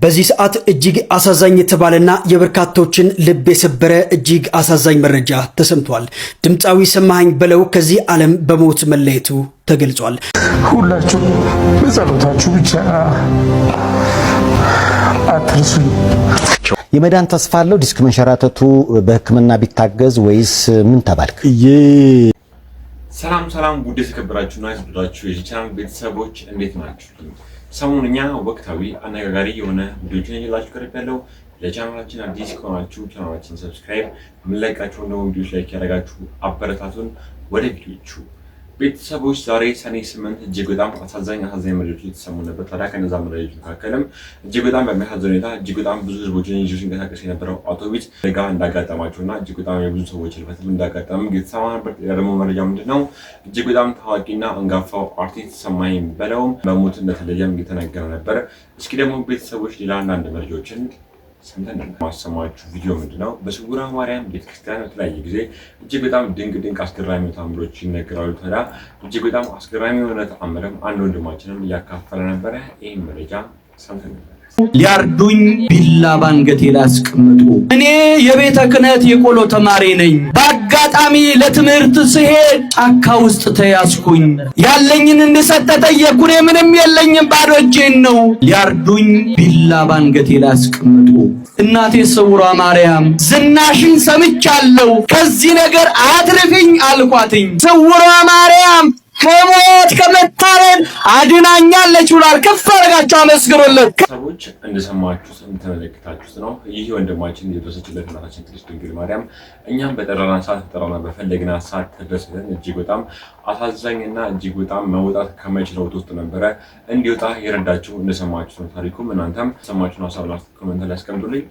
በዚህ ሰዓት እጅግ አሳዛኝ የተባለና የበርካቶችን ልብ የሰበረ እጅግ አሳዛኝ መረጃ ተሰምቷል። ድምፃዊ ሰማኸኝ በለው ከዚህ ዓለም በሞት መለየቱ ተገልጿል። ሁላችሁ በጸሎታችሁ ብቻ አትርሱኝ። የመዳን ተስፋ አለው? ዲስክ መንሸራተቱ በሕክምና ቢታገዝ ወይስ ምን ተባልክ? ሰላም ውድ የተከበራችሁና የተወደዳችሁ የዚህ ቻናል ቤተሰቦች እንዴት ናችሁ? ሰሞኑኛ ወቅታዊ አነጋጋሪ የሆነ ቪዲዮችን ይዤላችሁ ቀርቤያለሁ። ለቻናላችን አዲስ ከሆናችሁ ቻናላችን ሰብስክራይብ፣ የምንለቃቸውን ደግሞ ቪዲዮች ላይክ ያደረጋችሁ አበረታቱን። ወደ ቪዲዮቹ ቤተሰቦች ዛሬ ሰኔ 8 እጅግ በጣም አሳዛኝ መረጃዎች የተሰሙ ነበር። ታዲያ ከነዛ መረጃዎች መካከልም እጅግ በጣም በሚያሳዝን ሁኔታ እጅግ በጣም ብዙ ህዝቦችን ይዞ ሲንቀሳቀስ የነበረው አውቶቡስ አደጋ እንዳጋጠማቸውና እጅግ በጣም የብዙ ሰዎች ህልፈት እንዳጋጠመ የተሰማ ነበር። ደግሞ መረጃ ምንድነው? እጅግ በጣም ታዋቂና አንጋፋው አርቲስት ሰማኸኝ በለው በሞት እንደተለየም እየተነገረ ነበር። እስኪ ደግሞ ቤተሰቦች ሌላ አንዳንድ መረጃዎችን ሰምተን ማሰማችሁ ቪዲዮ ምንድነው? በስውሯ ማርያም ቤተክርስቲያን በተለያየ ጊዜ እጅግ በጣም ድንቅ አስገራሚ ተአምሮች ይነገራሉ። ታዲያ እጅግ በጣም አስገራሚ የሆነ ተአምርም አንድ ወንድማችንም እያካፈለ ነበረ። ይህም መረጃ ሰምተን ነበር። ሊያርዱኝ ቢላ ባንገቴ ላይ አስቀምጡ። እኔ የቤተ ክህነት የቆሎ ተማሪ ነኝ። በአጋጣሚ ለትምህርት ስሄድ ጫካ ውስጥ ተያዝኩኝ። ያለኝን እንድሰጥ ተጠየቅኩ። እኔ ምንም የለኝም፣ ባዶ እጄን ነው። ሊያርዱኝ ቢላ ባንገቴ ላይ አስቀምጡ። እናቴ ስውሯ ማርያም ዝናሽን ሰምቻለሁ፣ ከዚህ ነገር አትርፊኝ አልኳትኝ። ስውሯ ማርያም ከሞት ከመታረድ አድናኛለች ብሏል። ከፍ አድርጋችሁ አመስግኑለት። ሰዎች እንደሰማችሁት እንደተመለከታችሁት ነው። ይህ ወንድማችን የደረሰችለት እናታችን ቅድስት ድንግል ማርያም እኛም በጠራና ሰዓት ተጠራና በፈለግና ሰዓት ተደረሰልን። እጅግ በጣም አሳዛኝና እጅግ በጣም መውጣት ከማይችለው ውስጥ ነበረ እንዲወጣ የረዳችሁ እንደሰማችሁት ነው። ታሪኩም እናንተም ሰማችሁን ሀሳብ ኮሜንት ላይ አስቀምጡልኝ።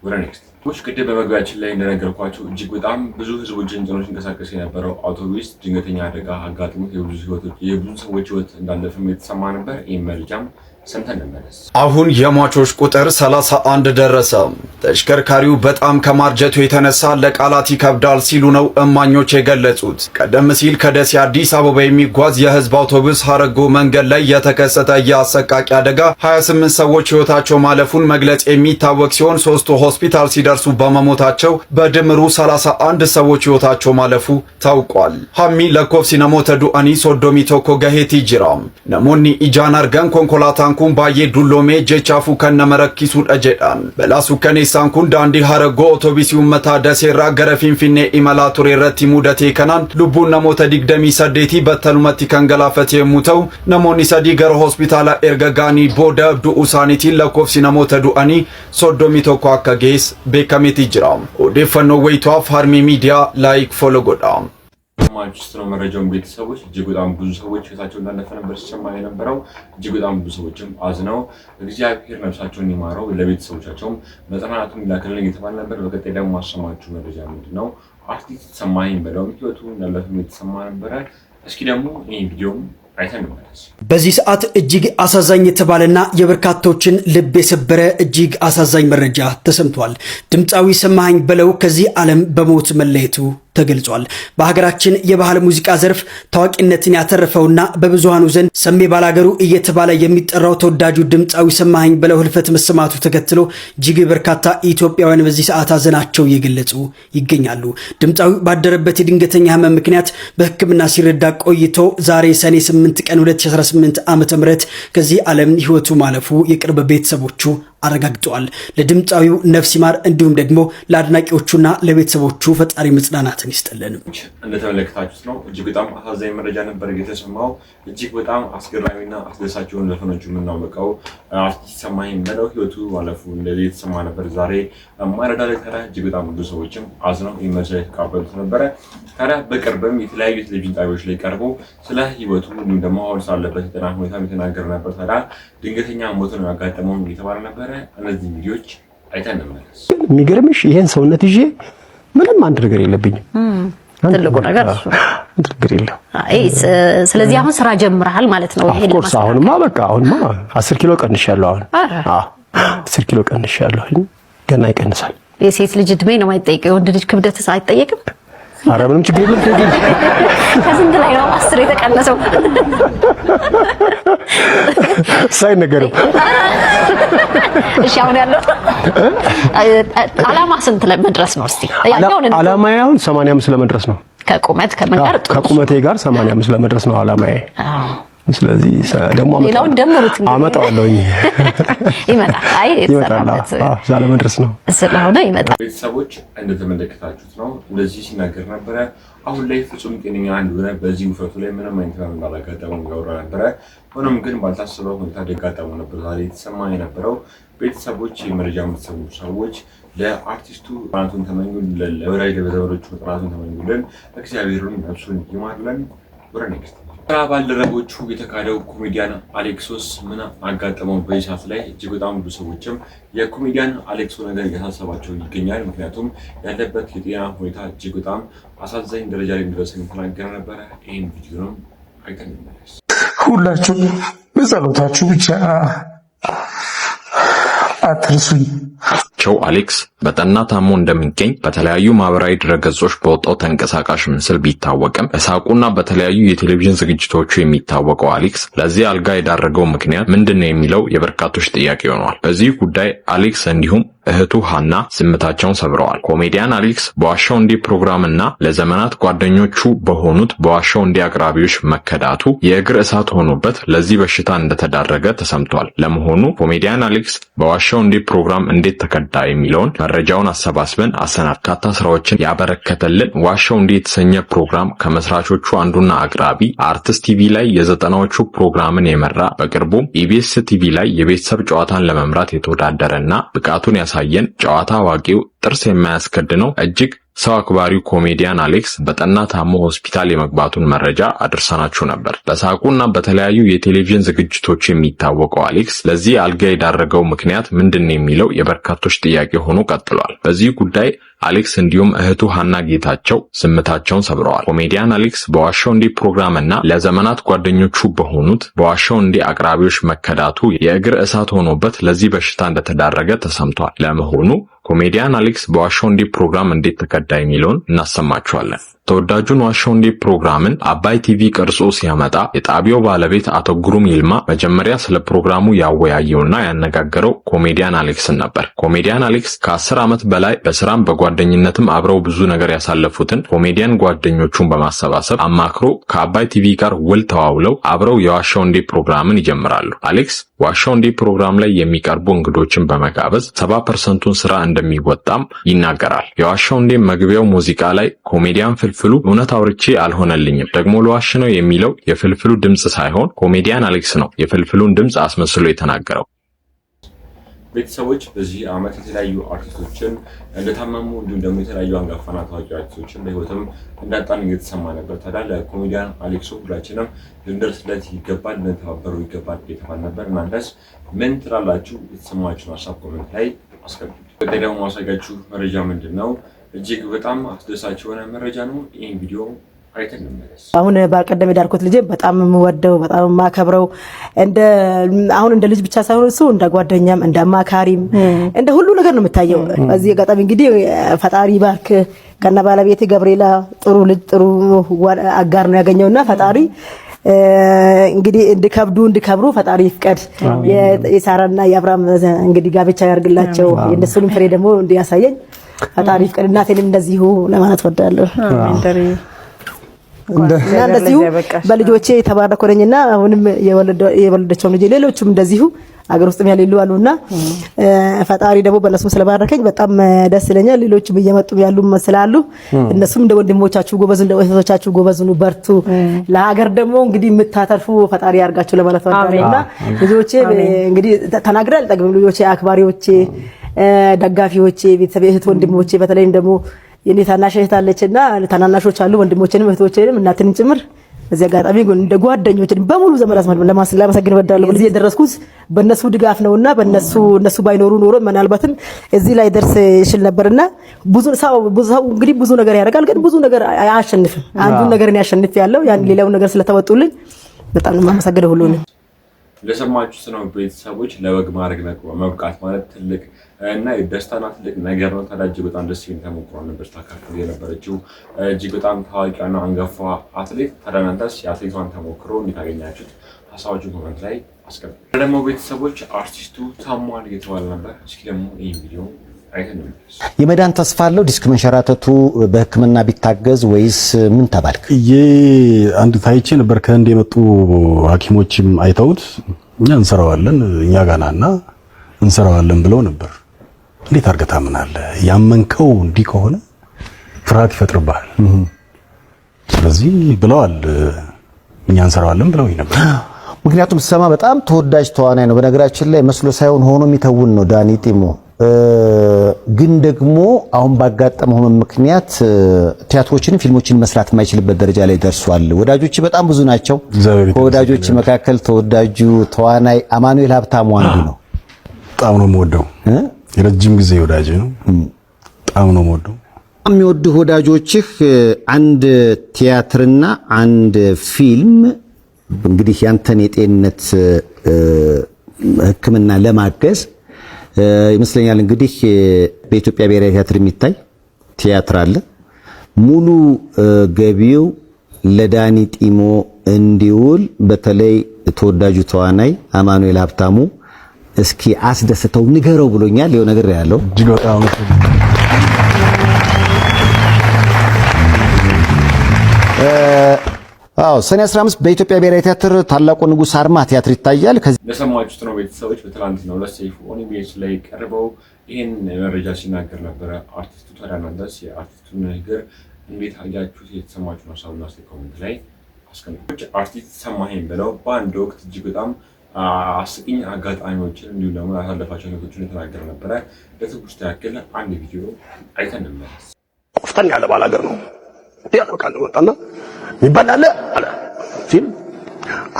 ወደ ኔክስት ቅድም በመግቢያችን ላይ እንደነገርኳችሁ እጅግ በጣም ብዙ ህዝቦችን ጭኖ ሲንቀሳቀስ የነበረው አውቶቡስ ድንገተኛ አደጋ አጋጥሞት የብዙ ሰዎች ህይወት እንዳለፈም የተሰማ ነበር። ይህ መረጃም ሰምተን እንመለስ። አሁን የሟቾች ቁጥር 31 ደረሰ። ተሽከርካሪው በጣም ከማርጀቱ የተነሳ ለቃላት ይከብዳል ሲሉ ነው እማኞች የገለጹት። ቀደም ሲል ከደሴ አዲስ አበባ የሚጓዝ የህዝብ አውቶቡስ ሀረጎ መንገድ ላይ የተከሰተ የአሰቃቂ አደጋ 28 ሰዎች ህይወታቸው ማለፉን መግለጽ የሚታወቅ ሲሆን ሶስቱ ሆስፒታል ሲደርሱ በመሞታቸው በድምሩ 31 ሰዎች ህይወታቸው ማለፉ ታውቋል። ሀሚ ለኮፍሲ ነሞተ ዱአኒ ሶዶሚ ቶኮ ገሄቲ ጅራም ነሞኒ ኢጃን አርገን ኮንኮላታን kun baay'ee dulloomee jechaafuu kan nama rakkisuudha jedhan. Balaasu kaneessaan kun daandii Haragoo otoobisii uummataa Daseerraa gara Finfinnee imalaa ture irratti mudatee kanaan lubbuun namoota 28 battalumatti kan galaafate yommuu ta'u, namoonni 3 gara hospitaala erga ga'anii booda du'uu isaaniitiin lakkoofsi namoota du'anii 31 akka ga'es beekameeti jira. Odeeffannoo wayituuf Harmee Miidiyaa laayik ፎሎ godha. ማንቸስተር መረጃውን ቤተሰቦች እጅግ በጣም ብዙ ሰዎች ህይወታቸው እንዳለፈ ነበር ሲሰማ የነበረው። እጅግ በጣም ብዙ ሰዎችም አዝነው እግዚአብሔር ነፍሳቸውን ይማረው ለቤተሰቦቻቸውም መጽናናቱን ይላክልን እየተባለ ነበር። በቀጣይ ደግሞ ማሰማችሁ መረጃ ምንድነው? አርቲስት ሰማኸኝ በለው ህይወቱ እንዳለፈ የተሰማ ነበረ። እስኪ ደግሞ ይሄ ቪዲዮም አይተን እንመለስ። በዚህ ሰዓት እጅግ አሳዛኝ የተባለና የበርካቶችን ልብ የሰበረ እጅግ አሳዛኝ መረጃ ተሰምቷል። ድምፃዊ ሰማኸኝ በለው ከዚህ ዓለም በሞት መለየቱ ተገልጿል። በሀገራችን የባህል ሙዚቃ ዘርፍ ታዋቂነትን ያተረፈውና በብዙሃኑ ዘንድ ሰሜ ባላገሩ እየተባለ የሚጠራው ተወዳጁ ድምፃዊ ሰማኸኝ በለው ህልፈት መሰማቱ ተከትሎ እጅግ በርካታ ኢትዮጵያውያን በዚህ ሰዓት ሀዘናቸው እየገለጹ ይገኛሉ። ድምፃዊ ባደረበት የድንገተኛ ህመም ምክንያት በሕክምና ሲረዳ ቆይቶ ዛሬ ሰኔ 8 ቀን 2018 ዓ.ም ከዚህ ዓለም ህይወቱ ማለፉ የቅርብ ቤተሰቦቹ አረጋግጠዋል። ለድምፃዊው ነፍስ ይማር እንዲሁም ደግሞ ለአድናቂዎቹና ለቤተሰቦቹ ፈጣሪ መጽናናትን ይስጥልን። እንደተመለከታችሁት ነው እጅግ በጣም አሳዛኝ መረጃ ነበር የተሰማው። እጅግ በጣም አስገራሚና አስደሳች የሆኑ ዘፈኖች የምናውቀው አርቲስት ሰማኸኝ በለው ህይወቱ ማለፉ እንደዚህ የተሰማ ነበር። ዛሬ ማለዳ ላይ ታዲያ እጅግ በጣም ብዙ ሰዎችም አዝነው ይመርሳ የተቀበሉት ነበረ። ታዲያ በቅርብም የተለያዩ ቴሌቪዥን ጣቢያዎች ላይ ቀርቦ ስለ ህይወቱ እንዲሁም ደግሞ አሁን ሳለበት የጤና ሁኔታ የተናገረ ነበር። ታዲያ ድንገተኛ ሞት ነው ያጋጠመው እየተባለ ነበረ። እነዚህ ቪዲዮዎች አይተን እንመለስ። የሚገርምሽ ይሄን ሰውነት ይዤ ምንም አንድ ነገር የለብኝም። ትልቁ ነገር እሱ ነገር የለም። ስለዚህ አሁን ስራ ጀምረሃል ማለት ነው። ይሄ ኮርስ አሁንማ በቃ አሁንማ 10 ኪሎ ቀንሻለሁ። አሁን 10 ኪሎ ቀንሻለሁ። ገና ይቀንሳል። የሴት ልጅ እድሜ ነው የማይጠይቀው፣ የወንድ ልጅ ክብደት አይጠየቅም። ኧረ ምንም ችግር የለም። ከስንት ላይ ነው 10 የተቀነሰው? ሳይነገርም እሺ አሁን ያለው አላማ ስንት ለመድረስ ነው? እስቲ አላማዬ አሁን 85 ለመድረስ ነው። ከቁመት ከመንገር ከቁመቴ ጋር 85 ለመድረስ ነው አላማዬ። ስለዚህ ደግሞ ሌላውን ደምሩት አመጣዋለሁኝ። ይመጣል። አይ የተሰራበት ዛለ መድረስ ነው ስለሆነ ይመጣል። ቤተሰቦች እንደተመለከታችሁት ነው እንደዚህ ሲናገር ነበረ። አሁን ላይ ፍጹም ጤነኛ እንደሆነ በዚህ ውፍረቱ ላይ ምንም አይነት ህመም እንዳላጋጠመው ያወራ ነበረ። ሆኖም ግን ባልታሰበ ሁኔታ ደጋጠመው ነበር ዛሬ የተሰማ የነበረው። ቤተሰቦች የመረጃ የምትሰሙ ሰዎች ለአርቲስቱ ጥናቱን ተመኙልን፣ ለወዳጅ ለቤተሰቦቹ ጥናቱን ተመኙልን፣ እግዚአብሔርን ነፍሱን ይማርልን። ወረኔክስት ባልደረቦቹ የተካደው ኮሜዲያን አሌክሶስ ምን አጋጠመው? በዚህ ሰዓት ላይ እጅግ በጣም ብዙ ሰዎችም የኮሜዲያን አሌክሶ ነገር እያሳሰባቸው ይገኛል። ምክንያቱም ያለበት የጤና ሁኔታ እጅግ በጣም አሳዛኝ ደረጃ ላይ እንደደረሰ የተናገረ ነበረ። ይህን ቪዲዮ ነው አይተን እንመለስ። ሁላችሁም በጸሎታችሁ ብቻ አትርሱኝ። አሌክስ በጠና ታሞ እንደሚገኝ በተለያዩ ማህበራዊ ድረገጾች በወጣው ተንቀሳቃሽ ምስል ቢታወቅም በሳቁና በተለያዩ የቴሌቪዥን ዝግጅቶቹ የሚታወቀው አሌክስ ለዚህ አልጋ የዳረገው ምክንያት ምንድነው የሚለው የበርካቶች ጥያቄ ሆኗል። በዚህ ጉዳይ አሌክስ እንዲሁም እህቱ ሃና ዝምታቸውን ሰብረዋል። ኮሜዲያን አሌክስ በዋሻው እንዲ ፕሮግራምና ለዘመናት ጓደኞቹ በሆኑት በዋሻው እንዲ አቅራቢዎች መከዳቱ የእግር እሳት ሆኖበት ለዚህ በሽታ እንደተዳረገ ተሰምቷል። ለመሆኑ ኮሜዲያን አሌክስ በዋሻው እንዲ ፕሮግራም እንዴት ተከዳ የሚለውን መረጃውን አሰባስበን በርካታ ስራዎችን ያበረከተልን ዋሻው እንዲ የተሰኘ ፕሮግራም ከመስራቾቹ አንዱና አቅራቢ አርቲስት ቲቪ ላይ የዘጠናዎቹ ፕሮግራምን የመራ በቅርቡም ኢቢኤስ ቲቪ ላይ የቤተሰብ ጨዋታን ለመምራት የተወዳደረና ብቃቱን ያሳየን ጨዋታ አዋቂው ጥርስ የማያስከድነው እጅግ ሰው አክባሪው ኮሜዲያን አሌክስ በጠና ታሞ ሆስፒታል የመግባቱን መረጃ አድርሰናችሁ ነበር። በሳቁና በተለያዩ የቴሌቪዥን ዝግጅቶች የሚታወቀው አሌክስ ለዚህ አልጋ የዳረገው ምክንያት ምንድነው የሚለው የበርካቶች ጥያቄ ሆኖ ቀጥሏል። በዚህ ጉዳይ አሌክስ እንዲሁም እህቱ ሃና ጌታቸው ዝምታቸውን ሰብረዋል። ኮሜዲያን አሌክስ በዋሻው እንዲ ፕሮግራምና ለዘመናት ጓደኞቹ በሆኑት በዋሻው እንዲ አቅራቢዎች መከዳቱ የእግር እሳት ሆኖበት ለዚህ በሽታ እንደተዳረገ ተሰምቷል። ለመሆኑ ኮሜዲያን አሌክስ በዋሻው እንዲ ፕሮግራም እንዴት ተከዳ የሚለውን እናሰማችኋለን። ተወዳጁን ዋሻው እንዲ ፕሮግራምን አባይ ቲቪ ቀርጾ ሲያመጣ የጣቢያው ባለቤት አቶ ግሩም ይልማ መጀመሪያ ስለ ፕሮግራሙ ያወያየውና ያነጋገረው ኮሜዲያን አሌክስን ነበር። ኮሜዲያን አሌክስ ከ10 ዓመት በላይ በስራም በጓደኝነትም አብረው ብዙ ነገር ያሳለፉትን ኮሜዲያን ጓደኞቹን በማሰባሰብ አማክሮ ከአባይ ቲቪ ጋር ውል ተዋውለው አብረው የዋሻው እንዲ ፕሮግራምን ይጀምራሉ። አሌክስ ዋሻው እንዲ ፕሮግራም ላይ የሚቀርቡ እንግዶችን በመጋበዝ 70%ቱን ስራ እንደሚወጣም ይናገራል። የዋሻው እንዲ መግቢያው ሙዚቃ ላይ ኮሜዲያን ፍልፍሉ እውነት አውርቼ አልሆነልኝም ደግሞ ለዋሽ ነው የሚለው የፍልፍሉ ድምጽ ሳይሆን ኮሜዲያን አሌክስ ነው የፍልፍሉን ድምጽ አስመስሎ የተናገረው። ቤተሰቦች በዚህ ዓመት የተለያዩ አርቲስቶችን እንደታመሙ እንዲሁም ደግሞ የተለያዩ አንጋፋና ታዋቂ አርቲስቶችን በህይወትም እንዳጣን እየተሰማ ነበር። ታዲያ ለኮሜዲያን አሌክሶ ሁላችንም ልንደርስለት ይገባል፣ ልንተባበረው ይገባል እየተባለ ነበር። እናንተስ ምን ትላላችሁ? የተሰማችሁን ሀሳብ ኮሜንት ላይ አስቀምጡ። በቀጣይ ደግሞ ማሳያችሁ መረጃ ምንድነው? እጅግ በጣም አስደሳች የሆነ መረጃ ነው። ይህን ቪዲዮ አይተን እንመለስ። አሁን በቀደም የዳርኩት ልጄ በጣም የምወደው በጣም የማከብረው እንደ ልጅ ብቻ ሳይሆን እሱ እንደ ጓደኛም እንደ አማካሪም እንደ ሁሉ ነገር ነው የምታየው። በዚህ አጋጣሚ እንግዲህ ፈጣሪ ባርክ ከነ ባለቤቴ ገብርኤላ ጥሩ ልጅ ጥሩ አጋር ነው ያገኘውና ፈጣሪ እንግዲህ እንድከብሩ ፈጣሪ ይፍቀድ። የሳራና የአብርሃም እንግዲህ ጋብቻ ያርግላቸው። የነሱንም ፍሬ ደግሞ እንዲያሳየኝ ፈጣሪ ይፍቀድ። እናቴንም እንደዚሁ ለማለት ወዳለሁ። እንደዚሁ በልጆቼ የተባረኩ ነኝና አሁንም የወለደችው ልጅ ሌሎችም እንደዚሁ አገር ውስጥም ያሌሉ አሉና ፈጣሪ ደግሞ በእነሱም ስለባረከኝ በጣም ደስ ይለኛል። ሌሎችም እየመጡም ያሉ መስላሉ። እነሱም እንደ ወንድሞቻችሁ ጎበዝ፣ እንደ እህቶቻችሁ ጎበዝ ነው፣ በርቱ። ለሀገር ደግሞ እንግዲህ የምታተርፉ ፈጣሪ ያርጋችሁ ለማለት ወዳለሁና ልጆቼ እንግዲህ ተናግረል ጠግብ ልጆቼ፣ አክባሪዎቼ፣ ደጋፊዎቼ፣ ቤተሰብ እህት ወንድሞቼ በተለይም ደግሞ የኔ ታናሽ እህት አለችና ታናናሾች አሉ ወንድሞቼንም እህቶቼንም እናትንም ጭምር በዚህ አጋጣሚ እንደ ጓደኞችን በሙሉ ዘመድ አዝማድ ለማመስገን እወዳለሁ። በዚህ የደረስኩት በእነሱ ድጋፍ ነውና እነሱ ባይኖሩ ኖሮ ምናልባትም እዚህ ላይ ደርስ ይችል ነበርና ብዙ ሰው እንግዲህ ብዙ ነገር ያደርጋል፣ ግን ብዙ ነገር አያሸንፍም። አንዱን ነገር ያሸንፍ ያለው ያን ሌላው ነገር ስለተወጡልኝ በጣም የማመሰግነው ሁሉንም። ለሰማችሁት ነው ቤተሰቦች ለወግ ማድረግ መብቃት ማለት ትልቅ እና ደስታና ትልቅ ነገር ነው። ታዲያ እጅግ በጣም ደስ የሚል ተሞክሮ ነበር ስታካፍል የነበረችው እጅግ በጣም ታዋቂና አንጋፋ አትሌት። ታዲያ እናንተስ የአትሌቷን ተሞክሮ እንዴት አገኛችሁት? ሀሳባችሁን ኮሜንት ላይ አስቀምጡ። ደግሞ ቤተሰቦች አርቲስቱ ታሟል እየተባለ ነበር። እስኪ ደግሞ ይህን ቪዲዮ አይተን እንመለስ። የመዳን ተስፋ አለው ዲስክ መንሸራተቱ በሕክምና ቢታገዝ ወይስ ምን ተባልክ? አንድ ታይቼ ነበር ከህንድ የመጡ ሐኪሞችም አይተውት እኛ እንሰራዋለን እኛ ጋናና እንሰራዋለን ብለው ነበር። እንዴት አድርገህ ታምናለህ? ያመንከው እንዲህ ከሆነ ፍርሃት ይፈጥርብሃል። ስለዚህ ብለዋል እኛ እንሰራዋለን ብለው ነበር። ምክንያቱም ሰማ በጣም ተወዳጅ ተዋናይ ነው። በነገራችን ላይ መስሎ ሳይሆን ሆኖ የሚተውን ነው ዳኒ ጢሞ። ግን ደግሞ አሁን ባጋጠመው ምክንያት ቲያትሮችን ፊልሞችን መስራት የማይችልበት ደረጃ ላይ ደርሷል። ወዳጆች በጣም ብዙ ናቸው። ከወዳጆች መካከል ተወዳጁ ተዋናይ አማኑኤል ሀብታሙ አንዱ ነው። በጣም ነው የምወደው። የረጅም ጊዜ ወዳጅ ነው። በጣም ነው የምወደው። የሚወዱ ወዳጆችህ አንድ ቲያትርና አንድ ፊልም እንግዲህ ያንተን የጤንነት ሕክምና ለማገዝ ይመስለኛል እንግዲህ በኢትዮጵያ ብሔራዊ ቲያትር የሚታይ ቲያትር አለ። ሙሉ ገቢው ለዳኒ ጢሞ እንዲውል በተለይ ተወዳጁ ተዋናይ አማኑኤል ሀብታሙ እስኪ አስደስተው ንገረው ብሎኛል። ይኸው ነገር ያለው እጅግ በጣም ሰኔ 15 በኢትዮጵያ ብሔራዊ ቲያትር ታላቁ ንጉሥ አርማ ቲያትር ይታያል። ለሰማችሁት ነው ቤተሰቦች በትናንትናው ዕለት ሰይፉ ኦኒቤስ ላይ ቀርበው ይህን መረጃ ሲናገር ነበረ አርቲስቱ። ታዲያ እናንተስ የአርቲስቱን ንግግር እንዴት አድርጋችሁት? የተሰማችሁን ሀሳብና ኮሜንት ላይ አስቀምጡ። አርቲስት ሰማኸኝ ብለው በአንድ ወቅት እጅግ በጣም አስቂኝ አጋጣሚዎችን እንዲሁም ደግሞ ያሳለፋቸው ነገሮችን የተናገረ ነበረ። ለትውስታ ያክል አንድ ቪዲዮ አይተን እንመለስ። ቆፍጠን ያለ ባላገር ነው ያለቃለ ወጣና ይባል አለ ሲል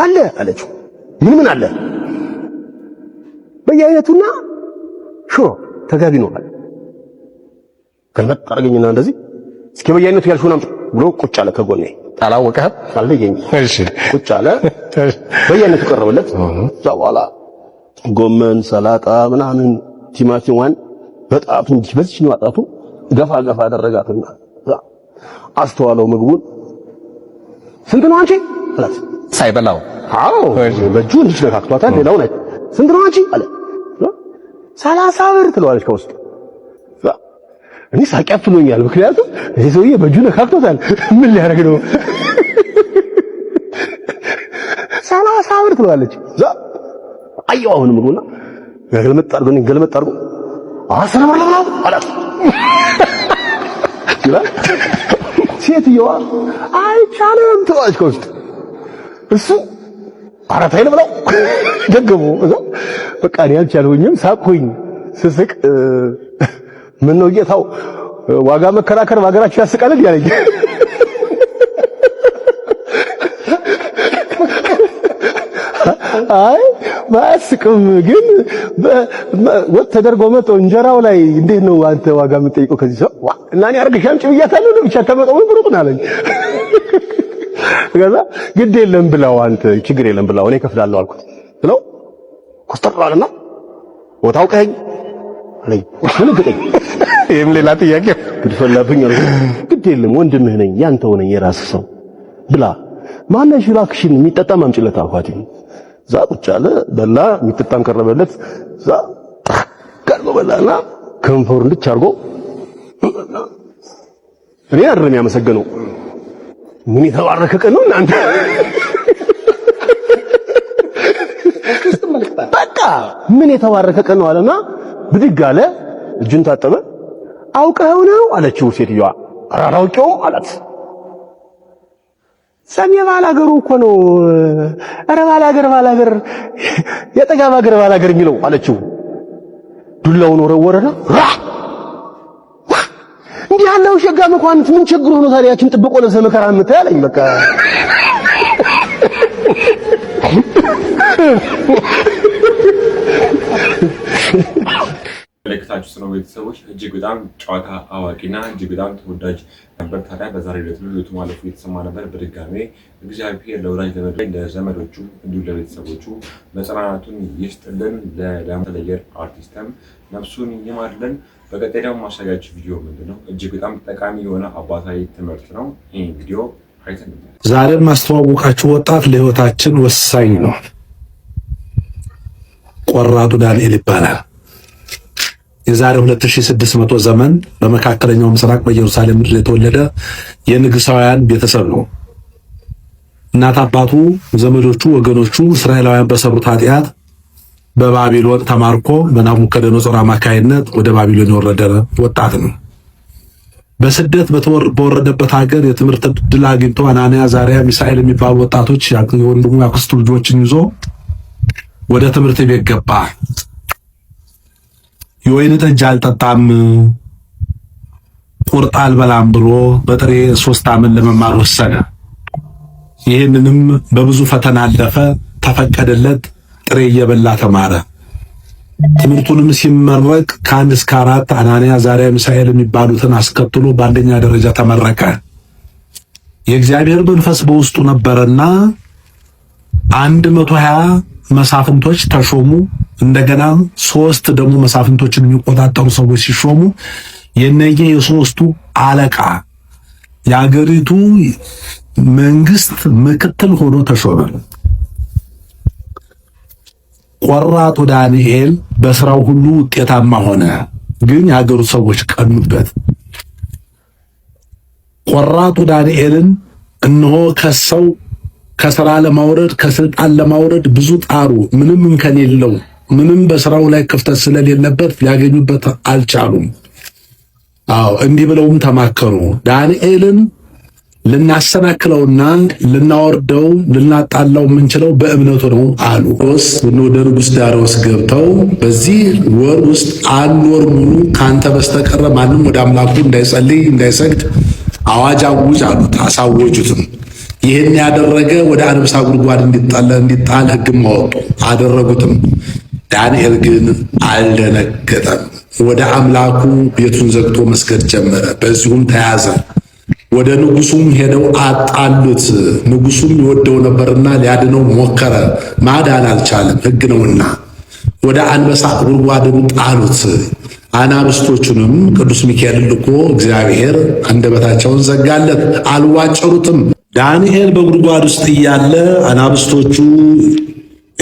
አለ አለችው። ምን አለ? በየአይነቱና ሽሮ ተጋቢ ነው አለ። ከመጣ አርገኝና እንደዚህ እስኪ በየአይነቱ ያልሽውን አምጪ ብሎ ቁጭ አለ ከጎኔ። አላወቀህም አልለየኝ። እሺ ቁጭ አለ። በየአይነቱ ቀረበለት። እዛ በኋላ ጎመን፣ ሰላጣ ምናምን ቲማቲም ዋን በጣም እንዲህ በዚህ ነው አጣቱ ገፋ ገፋ አደረጋትና አስተዋለው ምግቡን። ስንት ነው አንቺ አላት ሳይበላው። አዎ በእጁ እንዲህ ነካክቷታል። ሌላው ላይ ስንት ነው አንቺ አለ። 30 ብር ትለዋለች ከውስጥ። እኔ ሳቂ አፍኖኛል። ምክንያቱም ይሄ ሰውዬ በእጁ ነካክቷታል። ምን ሊያደርግ ነው? 30 ብር ትለዋለች። አየው አሁን ምግቡና ገልመጥ አድርጎ 10 ብር ነው አላት። ይላል ሴትዮዋ አይቻልም ትለዋለች ከውስጥ። እሱ አራት አይል ብለው ደገሙ። በቃ እኔ አልቻልሁኝም፣ ሳቅሁኝ። ስስቅ ምን ነው ጌታው ዋጋ መከራከር በሀገራችን ያስቃል ያለኝ። አይ ባያስቅም ግን ወጥ ተደርጎ መጥቶ እንጀራው ላይ እንዴት ነው አንተ ዋጋ የምትጠይቀው ከዚህ ሰው? እና እኔ አርግሽ አምጪ ብያታለሁ ነው ብቻ ተመጣው ብሩጥ አለኝ። ከዛ ግድ የለም ብላው አንተ ችግር የለም ብላው እኔ ከፍላለሁ አልኩት ብለው ኮስተር አለና ቦታው ቀኝ አለኝ። ምን ግጠኝ? ይሄም ሌላ ጥያቄ ግድፈላብኝ አልኩት። ግድ የለም ወንድምህ ነኝ ያንተው ነኝ የራስህ ሰው ብላ ማነሽ እባክሽን የሚጠጣም አምጪለት አልኳት። ዛ ቁጭ አለ በላ። የሚጠጣም ቀረበለት። ዛ ቀርቦ በላና ከንፈሩ እንድች አድርጎ እኔ አይደለም ያመሰገነው። ምን የተባረከ ቀን ነው እናንተ። በቃ ምን የተባረከ ቀን ነው አለና ብድግ አለ። እጁን ታጠበ። አውቀኸው ነው አለችው ሴትዮዋ። ኧረ አላውቀውም አላት። ሰሜ ባላገሩ እኮ ነው። ኧረ ባላገር የጠጋብ ሀገር ባላገር የሚለው አለችው። ዱላውን ወረወረና እንዲህ ያለው ሸጋ መኳንንት ምን ችግሩ ነው ታዲያ ያችን ጥብቆ ለብሰህ መከራ የምታይ አለኝ። በቃ ለከታችሁ ነው ቤተሰቦች እጅግ በጣም ጨዋታ አዋቂና እጅግ በጣም ተወዳጅ ነበር። ታዲያ በዛሬው ዕለት ህይወቱ ማለፉ የተሰማ ነበር። በድጋሜ እግዚአብሔር ለወዳጅ ለዘመዶቹ እንዲሁም ለቤተሰቦቹ መጽናናቱን ይስጥልን። ለተለየር አርቲስትም ነፍሱን ይማርልን። በቀጣይ ደግሞ ማሳያችሁ ቪዲዮ ምንድነው እጅግ በጣም ጠቃሚ የሆነ አባታዊ ትምህርት ነው። ይህ ቪዲዮ አይተን ዛሬ ማስተዋወቃችሁ ወጣት ለህይወታችን ወሳኝ ነው። ቆራጡ ዳንኤል ይባላል። የዛሬ 2600 ዘመን በመካከለኛው ምስራቅ በኢየሩሳሌም ምድር የተወለደ የንጉሳውያን ቤተሰብ ነው። እናት አባቱ፣ ዘመዶቹ፣ ወገኖቹ እስራኤላውያን በሰሩት ኃጢአት በባቢሎን ተማርኮ በናቡከደነጾር አማካይነት ወደ ባቢሎን የወረደ ወጣት ነው። በስደት በወረደበት ሀገር የትምህርት ዕድል አግኝቶ አናንያ፣ አዛርያ፣ ሚሳኤል የሚባሉ ወጣቶች የወንድሙ ያክስቱ ልጆችን ይዞ ወደ ትምህርት ቤት ገባ። የወይን ጠጅ አልጠጣም፣ ቁርጥ አልበላም ብሎ በጥሬ 3 ዓመት ለመማር ወሰነ። ይህንንም በብዙ ፈተና አለፈ፣ ተፈቀደለት። ጥሬ እየበላ ተማረ። ትምህርቱንም ሲመረቅ ከ1 እስከ 4 አናንያ፣ አዛርያ፣ ሚሳኤል የሚባሉትን አስከትሎ በአንደኛ ደረጃ ተመረቀ። የእግዚአብሔር መንፈስ በውስጡ ነበረና 120 መሳፍንቶች ተሾሙ። እንደገና 3 ደግሞ መሳፍንቶችን የሚቆጣጠሩ ሰዎች ሲሾሙ የነየ የሶስቱ አለቃ የአገሪቱ መንግስት ምክትል ሆኖ ተሾመ። ቆራጡ ዳንኤል በስራው ሁሉ ውጤታማ ሆነ። ግን የአገሩ ሰዎች ቀኑበት። ቆራጡ ዳንኤልን እነሆ ከስራ ለማውረድ ከስልጣን ለማውረድ ብዙ ጣሩ። ምንም እንከን የለው፣ ምንም በስራው ላይ ክፍተት ስለሌለበት ሊያገኙበት አልቻሉም። እንዲህ ብለውም ተማከሩ። ዳንኤልን ልናሰናክለውና ልናወርደው ልናጣላው የምንችለው በእምነቱ ነው አሉ። ወደ ንጉሥ ዳርዮስ ገብተው በዚህ ወር ውስጥ 1 ወር ሙሉ ካንተ በስተቀር ማንም ወደ አምላኩ እንዳይጸልይ እንዳይሰግድ አዋጅ አውጅ አሉት። አሳወጁትም። ይህን ያደረገ ወደ አንበሳ ጉድጓድ እንዲጣል ሕግም አወጡ፣ አደረጉትም። ዳንኤል ግን አልደነገጠም። ወደ አምላኩ ቤቱን ዘግቶ መስገድ ጀመረ። በዚሁም ተያዘ። ወደ ንጉሱም ሄደው አጣሉት። ንጉሱም ይወደው ነበርና ሊያድነው ሞከረ፣ ማዳን አልቻለም፣ ሕግ ነውና። ወደ አንበሳ ጉድጓድም ጣሉት። አናብስቶቹንም ቅዱስ ሚካኤል ልኮ እግዚአብሔር አንደበታቸውን ዘጋለት፣ አልዋጨሩትም። ዳንኤል በጉድጓድ ውስጥ እያለ አናብስቶቹ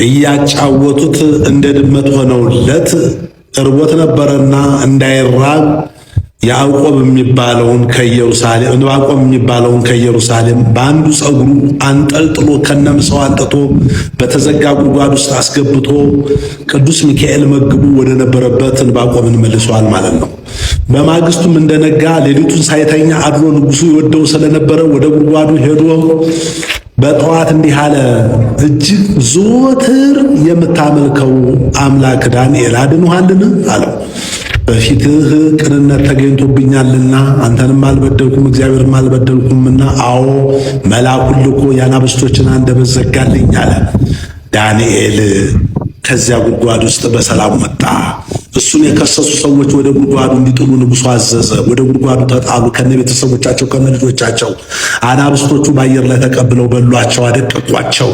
እያጫወቱት እንደ ድመት ሆነውለት እርቦት ነበረና እንዳይራብ ያዕቆብ የሚባለውን ከኢየሩሳሌም በአንዱ ጸጉሩ አንጠልጥሎ ከነምሰው አንጥቶ በተዘጋ ጉድጓድ ውስጥ አስገብቶ ቅዱስ ሚካኤል መግቡ ወደ ነበረበት ዕንባቆምን መልሷል ማለት ነው። በማግስቱም እንደነጋ ሌሊቱን ሳይተኛ አድሮ ንጉሱ ይወደው ስለነበረ ወደ ጉድጓዱ ሄዶ በጠዋት እንዲህ አለ፣ እጅግ ዘወትር የምታመልከው አምላክ ዳንኤል አድኖሃልን? አለው። በፊትህ ቅንነት ተገኝቶብኛልና አንተንም አልበደልኩም እግዚአብሔርም አልበደልኩምና፣ አዎ መልአኩን ልኮ የአናብስቶችን አንደበት ዘጋልኝ አለ። ዳንኤል ከዚያ ጉድጓድ ውስጥ በሰላም ወጣ። እሱን የከሰሱ ሰዎች ወደ ጉድጓዱ እንዲጥሉ ንጉሡ አዘዘ። ወደ ጉድጓዱ ተጣሉ፣ ከነ ቤተሰቦቻቸው ከነ ልጆቻቸው። አናብስቶቹ በአየር ላይ ተቀብለው በሏቸው፣ አደቀቋቸው።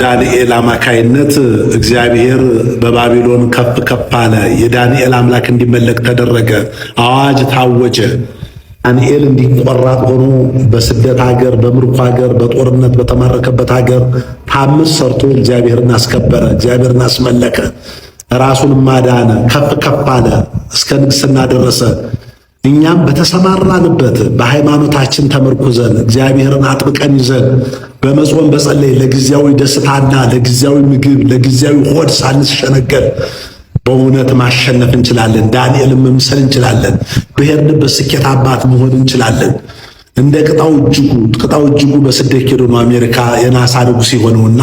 ዳንኤል አማካይነት እግዚአብሔር በባቢሎን ከፍ ከፍ አለ። የዳንኤል አምላክ እንዲመለክ ተደረገ። አዋጅ ታወጀ። ዳንኤል እንዲቆራጥ ሆኖ በስደት ሀገር፣ በምርኮ ሀገር፣ በጦርነት በተማረከበት ሀገር ታምር ሰርቶ እግዚአብሔርን አስከበረ፣ እግዚአብሔርን አስመለከ፣ ራሱን ማዳነ፣ ከፍ ከፍ አለ፣ እስከ ንግስና ደረሰ። እኛም በተሰማራንበት በሃይማኖታችን ተመርኩዘን እግዚአብሔርን አጥብቀን ይዘን በመጾም በጸለይ ለጊዜያዊ ደስታና ለጊዜያዊ ምግብ ለጊዜያዊ ሆድ ሳንሸነገል በእውነት ማሸነፍ እንችላለን። ዳንኤልን መምሰል እንችላለን። በሄድንበት ስኬት አባት መሆን እንችላለን። እንደ ቅጣው እጅጉ በስደት ሄዶ ነው አሜሪካ የናሳ ንጉሥ የሆነውና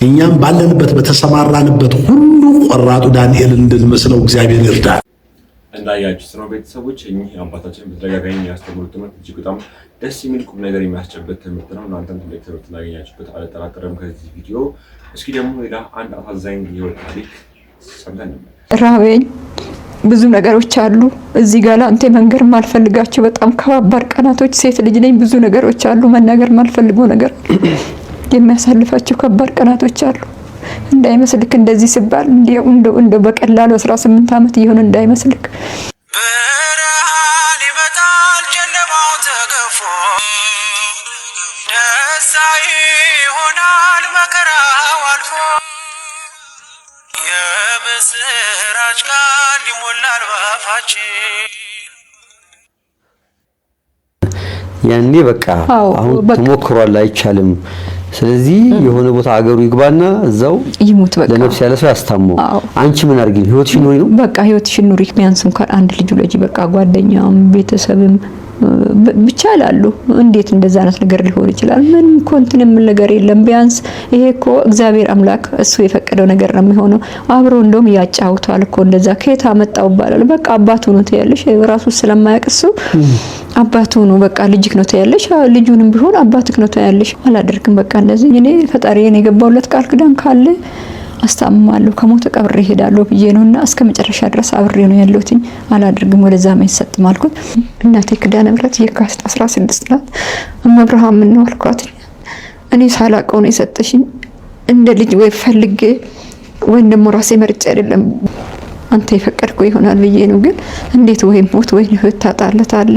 እኛም ባለንበት በተሰማራንበት ሁሉ ቆራጡ ዳንኤልን እንድንመስለው እግዚአብሔር ይርዳል። እንዳያችሁት ነው ቤተሰቦች፣ እኚህ አባታችን በተደጋጋሚ ያስተምሩት ትምህርት እጅግ በጣም ደስ የሚል ቁም ነገር የሚያስጨብጥ ትምህርት ነው። እናንተም ትልቅ ትምህርት እንዳገኛችሁበት አልጠራጠርም ከዚህ ቪዲዮ። እስኪ ደግሞ ሌላ አንድ አሳዛኝ የህይወት ታሪክ ሰምተን ራበኝ፣ ብዙ ነገሮች አሉ እዚህ ጋር አንተ መንገር ማልፈልጋቸው በጣም ከባባድ ቀናቶች ሴት ልጅ ነኝ ብዙ ነገሮች አሉ መናገር ማልፈልገው ነገር የሚያሳልፋቸው ከባድ ቀናቶች አሉ እንዳይመስልክ እንደዚህ ሲባል እንደው በቀላሉ 18 አመት ይሆን እንዳይመስልክ ብርሃን ይመጣል ጨለማው ተገፎ ደስታ ይሆናል መከራው አልፎ የምስራች ቃል ይሞላል ባፋችን ያኔ በቃ አሁን ተሞክሯል አይቻልም ስለዚህ የሆነ ቦታ አገሩ ይግባና እዛው ይሙት በቃ ለነፍስ ያለ ሰው ያስታመው አንቺ ምን አድርጊ ህይወትሽን ኑሪ ነው በቃ ህይወትሽን ኑሪ ቢያንስ እንኳን አንድ ልጅ ልጅ በቃ ጓደኛም ቤተሰብም ብቻ ይላሉ እንዴት እንደዛ አይነት ነገር ሊሆን ይችላል ምን ኮንቲንም ነገር የለም ቢያንስ ይሄ እኮ እግዚአብሔር አምላክ እሱ የፈቀደው ነገር ነው የሚሆነው አብሮ እንደውም ያጫውታል እኮ እንደዛ ከየት አመጣው ይባላል በቃ አባቱ ነው ተያለሽ ራሱ ስለማያቀሱ አባቱ ነው በቃ ልጅክ ነው ተያለሽ ልጁንም ቢሆን አባትክ ነው ተያለሽ አላደርክም በቃ እንደዚህ እኔ ፈጣሪዬን የገባውለት ቃል ክዳን ካለ አስተማማለሁ ከሞተ ቀብሬ ሄዳለሁ ብዬ ነውና እስከ መጨረሻ ድረስ አብሬ ነው ያለሁትኝ አላደርግም ወደዛ ማይሰጥ ማልኩት እናቴ ክዳነ ምሕረት የካቲት 16 ናት እመብርሃን ምን ነው አልኳት እኔ ሳላቀው ነው የሰጠሽኝ እንደ ልጅ ወይ ፈልጌ ወይ እንደሞ ራሴ መርጬ አይደለም አንተ የፈቀድከው ይሆናል ብዬ ነው ግን እንዴት ወይ ሞት ወይ ህይወት ታጣለታለ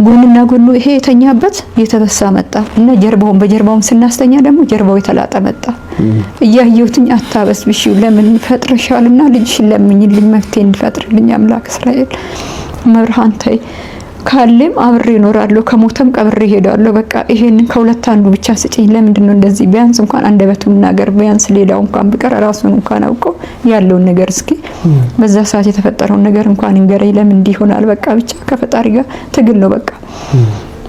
ጎንና ጎኑ ይሄ የተኛበት የተበሳ መጣ እና ጀርባውን በጀርባውን ስናስተኛ ደግሞ ጀርባው የተላጠ መጣ እያየሁትኝ አታበስ ብሽ ለምን ፈጥረሻልና ልጅሽን ለምኝልኝ መፍትሄ እንድፈጥርልኝ አምላክ እስራኤል መብርሃን ታይ ካለም አብሬ እኖራለሁ ከሞተም ቀብሬ ሄዳለሁ በቃ ይሄንን ከሁለት አንዱ ብቻ ስጪኝ ለምንድነው እንደዚህ ቢያንስ እንኳን አንደበቱን ነገር ቢያንስ ሌላው እንኳን ቢቀር ራሱን እንኳን አውቆ ያለውን ነገር እስኪ በዛ ሰዓት የተፈጠረው ነገር እንኳን እንገረይ ለምን እንዲሆናል በቃ ብቻ ከፈጣሪ ጋር ትግል ነው በቃ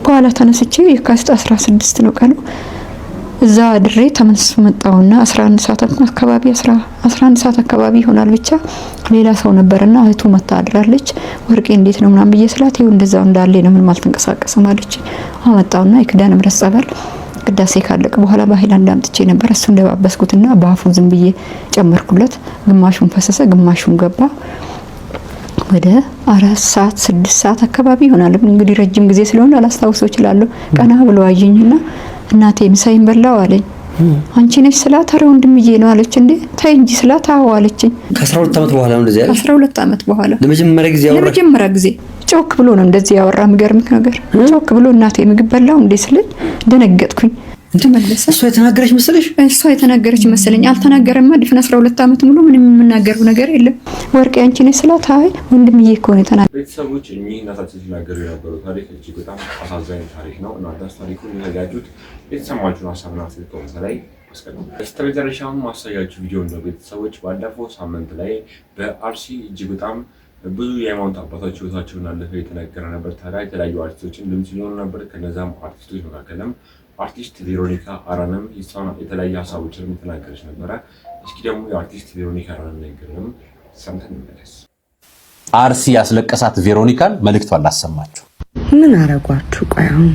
በኋላ ተነስቼ የካቲት 16 ነው ቀኑ እዛ ድሬ ተመልሶ መጣውና 11 ሰዓት አካባቢ 11 ሰዓት አካባቢ ይሆናል ብቻ ሌላ ሰው ነበርና እህቱ መታ አድራለች ወርቄ እንዴት ነው ምናምን ብዬ ስላት ይው እንደዛው እንዳለ ነው ምን ማልተንቀሳቀሰ ማለች አመጣውና የክዳነ ምሕረት ጸበል ቅዳሴ ካለቀ በኋላ በሃይላንድ አምጥቼ ነበር እሱ እንደባበስኩትና ባፉ ዝም ብዬ ጨመርኩለት ግማሹን ፈሰሰ ግማሹን ገባ ወደ 4 ሰዓት 6 ሰዓት አካባቢ ይሆናል እንግዲህ ረጅም ጊዜ ስለሆነ አላስታውሰው ይችላል ቀና ብሎ አየኝና እናቴ ምሳይን በላው አለኝ አንቺ ነሽ ስላት አረ ወንድምዬ ነው አለች እንዴ ታይ እንጂ ስላት አዎ አለችኝ ከ12 አመት በኋላ ነው እንደዚህ ያለሽ 12 አመት በኋላ ለመጀመሪያ ጊዜ ጮክ ብሎ ነው እንደዚህ ያወራ ምገርምክ ነገር ጮክ ብሎ እናቴ ምግብ በላው እንዴ ስለኝ ደነገጥኩኝ ተመለሰ እሷ የተናገረች መሰለሽ እሷ የተናገረች መሰለኝ አልተናገረማ ድፍን 12 አመት ሙሉ ምንም የምናገረው ነገር የለም ወርቄ አንቺ ነሽ ስላት አይ ወንድምዬ እኮ ነው የተናገረው ቤተሰቦች እኚህ እናታችን ሲናገሩ የነበሩ ታሪክ እጅግ በጣም አሳዛኝ ታሪክ ነው እና ታሪኩን የሚያጋጁት የተሰማችሁን ሀሳብና አስተያየት ላይ አስቀምጡ በስተመጨረሻም ማሳያችሁ ቪዲዮ ነው ቤተሰቦች ባለፈው ሳምንት ላይ በአርሲ እጅግ በጣም ብዙ የሃይማኖት አባቶች ህይወታቸውን አለፈ የተነገረ ነበር ታዲያ የተለያዩ አርቲስቶችን ድምጽ ይሆኑ ነበር ከነዛም አርቲስቶች መካከልም አርቲስት ቬሮኒካ አራንም የተለያየ ሀሳቦችን ተናገረች ነበር እስኪ ደግሞ የአርቲስት ቬሮኒካ አራንን ነገርም ሰምተን እንመለስ አርሲ ያስለቀሳት ቬሮኒካን መልእክቷን ላሰማችሁ ምን አረጋችሁ ቆይ አሁን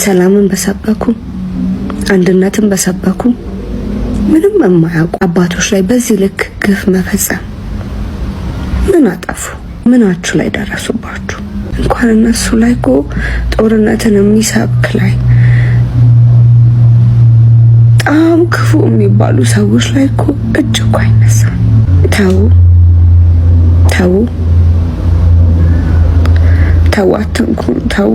ሰላምን በሰበኩ አንድነትን በሰበኩ ምንም የማያውቁ አባቶች ላይ በዚህ ልክ ግፍ መፈጸም ምን አጠፉ ምናችሁ ላይ ደረሱባችሁ እንኳን እነሱ ላይ እኮ ጦርነትን የሚሰብክ ላይ በጣም ክፉ የሚባሉ ሰዎች ላይ እኮ እጅ እኮ አይነሳም ተው አትንኩን ተው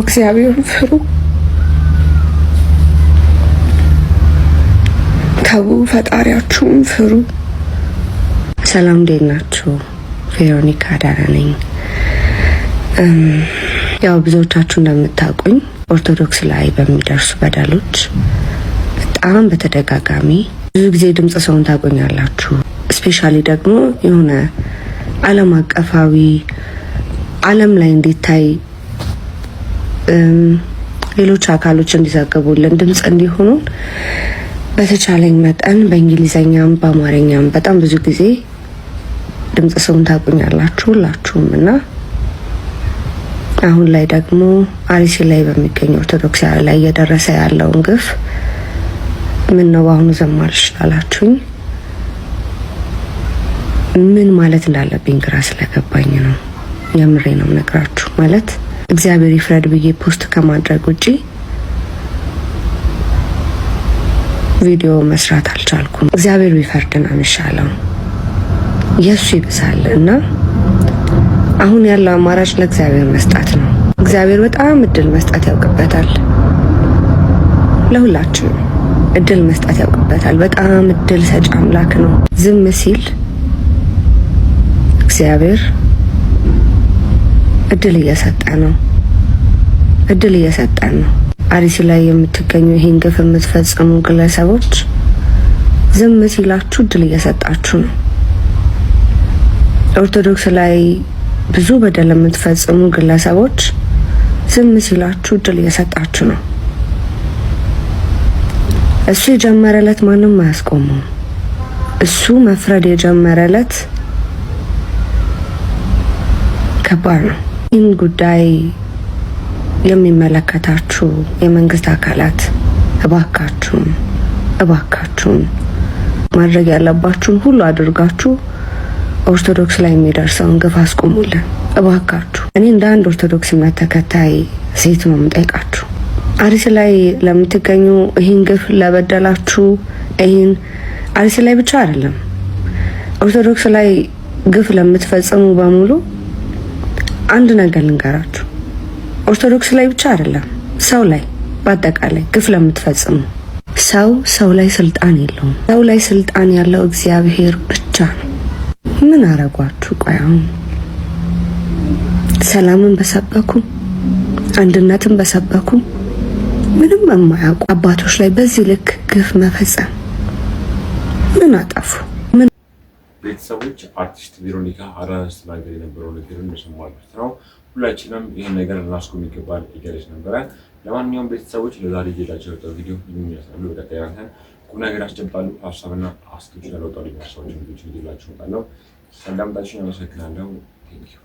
እግዚአብሔርን ፍሩ ተው ፈጣሪያችሁን ፍሩ ሰላም እንዴት ናችሁ ቬሮኒካ አዳነ ነኝ ያው ብዙዎቻችሁ እንደምታውቁኝ ኦርቶዶክስ ላይ በሚደርሱ በደሎች በጣም በተደጋጋሚ ብዙ ጊዜ ድምጽ ሰውን ታቆኛላችሁ ስፔሻሊ ደግሞ የሆነ ዓለም አቀፋዊ ዓለም ላይ እንዲታይ ሌሎች አካሎች እንዲዘግቡልን ድምጽ እንዲሆኑ በተቻለኝ መጠን በእንግሊዘኛም በአማርኛም በጣም ብዙ ጊዜ ድምጽ ሰውን ታቆኛላችሁ ሁላችሁም እና አሁን ላይ ደግሞ አርሲ ላይ በሚገኙ ኦርቶዶክሳውያን ላይ እየደረሰ ያለውን ግፍ ምን ነው በአሁኑ ዘማልሽ ላላችሁኝ ምን ማለት እንዳለብኝ ግራ ስለገባኝ ነው። የምሬ ነው ነግራችሁ። ማለት እግዚአብሔር ይፍረድ ብዬ ፖስት ከማድረግ ውጪ ቪዲዮ መስራት አልቻልኩም። እግዚአብሔር ቢፈርድ ነው የሚሻለው፣ የሱ ይብሳል እና አሁን ያለው አማራጭ ለእግዚአብሔር መስጠት ነው። እግዚአብሔር በጣም እድል መስጠት ያውቅበታል። ለሁላችን እድል መስጠት ያውቅበታል። በጣም እድል ሰጪ አምላክ ነው። ዝም ሲል እግዚአብሔር እድል እየሰጠ ነው። እድል እየሰጠን ነው። አርሲ ላይ የምትገኙ ይሄን ግፍ የምትፈጽሙ ግለሰቦች ዝም ሲላችሁ እድል እየሰጣችሁ ነው። ኦርቶዶክስ ላይ ብዙ በደል የምትፈጽሙ ግለሰቦች ዝም ሲላችሁ እድል እየሰጣችሁ ነው። እሱ የጀመረለት ማንም አያስቆመው። እሱ መፍረድ የጀመረለት ከባድ ነው። ይህን ጉዳይ የሚመለከታችሁ የመንግስት አካላት እባካችሁን ማድረግ ያለባችሁን ሁሉ አድርጋችሁ ኦርቶዶክስ ላይ የሚደርሰውን ግፍ አስቆሙልን እባካችሁ። እኔ እንደ አንድ ኦርቶዶክስ እምነት ተከታይ ሴት ነው የምጠይቃችሁ። አርሲ ላይ ለምትገኙ ይህን ግፍ ለበደላችሁ፣ ይህን አርሲ ላይ ብቻ አይደለም ኦርቶዶክስ ላይ ግፍ ለምትፈጽሙ በሙሉ አንድ ነገር ልንገራችሁ። ኦርቶዶክስ ላይ ብቻ አይደለም ሰው ላይ በአጠቃላይ ግፍ ለምትፈጽሙ ሰው ላይ ስልጣን የለውም። ሰው ላይ ስልጣን ያለው እግዚአብሔር ብቻ ነው። ምን አረጓችሁ? ቆይ አሁን ሰላምን በሰበኩ አንድነትን በሰበኩ ምንም የማያውቁ አባቶች ላይ በዚህ ልክ ግፍ መፈጸም ምን አጠፉ? ቤተሰቦች አርቲስት ቬሮኒካ አራስ ነገር የነበረው ነገር እንደሰማችሁት ነው። ሁላችንም ይሄን ነገር ልናስቆም ይገባል እያለች ነበረ። ለማንኛውም ቤተሰቦች ለዛሬ ይዤላችሁ የወጣው ቪዲዮ የሚያሳዩ በቀጣይ ቁም ነገር ያስጨብጣሉ ሀሳብና አስተያየት ለወጣው ሊደርሳችሁ ቪዲዮዎች ይዤላችሁ እመጣለሁ። ሰላምታችሁን አመሰግናለሁ። ቴንኪው